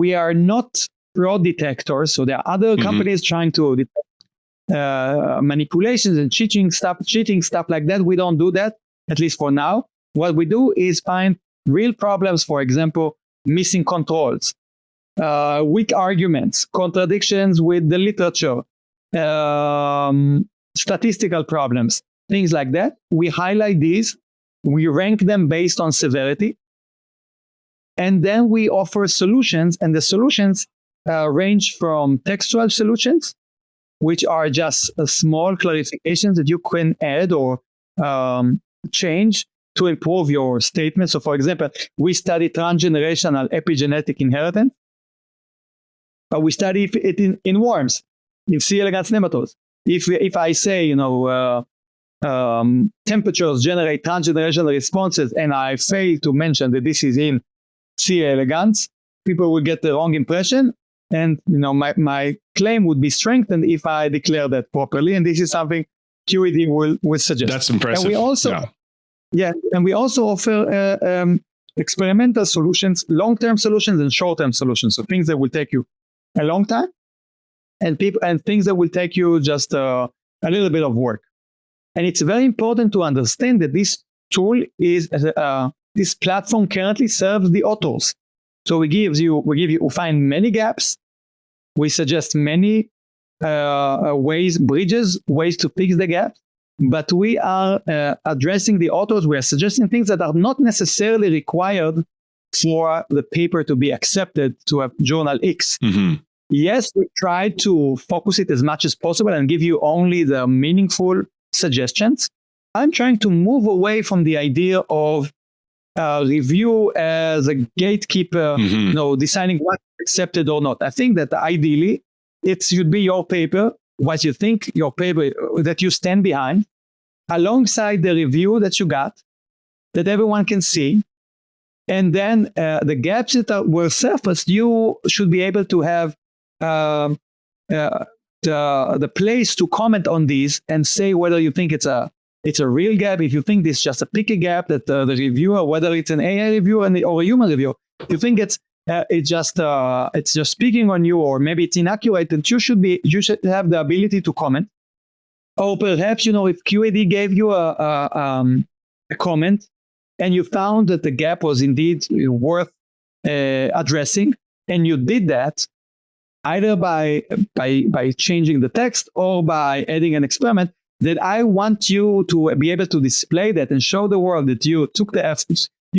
we are not fraud detectors. So there are other companies trying to detect manipulations and cheating stuff like that. We don't do that, at least for now. What we do is find real problems, for example, missing controls, weak arguments, contradictions with the literature, statistical problems, things like that. We highlight these, we rank them based on severity, and then we offer solutions, and the solutions range from textual solutions, which are just small clarifications that you can add or change to improve your statement. So, for example, we study transgenerational epigenetic inheritance. We study it in worms, in C. elegans nematodes. If I say, temperatures generate transgenerational responses, and I fail to mention that this is in C. elegans, people will get the wrong impression. And my claim would be strengthened if I declare that properly. And this is something QED will suggest. That's impressive. And we also, and we also offer experimental solutions, long-term solutions, and short-term solutions. So things that will take you a long time, and things that will take you just a little bit of work. And it's very important to understand that this tool is this platform currently serves the authors. So we find many gaps. We suggest many ways to fix the gaps. But we are addressing the authors. We are suggesting things that are not necessarily required for the paper to be accepted to a journal X. Yes, we try to focus it as much as possible and give you only the meaningful suggestions. I'm trying to move away from the idea of review as a gatekeeper, deciding what's accepted or not. I think that ideally it should be your paper, what you think, your paper that you stand behind, alongside the review that you got, that everyone can see. And then the gaps that were surfaced, you should be able to have the place to comment on these and say whether you think it's a real gap. If you think this is just a picky gap that the reviewer, whether it's an AI reviewer or a human reviewer, you think it's just speaking on you, or maybe it's inaccurate, and you should have the ability to comment. Or perhaps, if QAD gave you a comment and you found that the gap was indeed worth addressing, and you did that either by changing the text or by adding an experiment, that I want you to be able to display that and show the world that you took the efforts,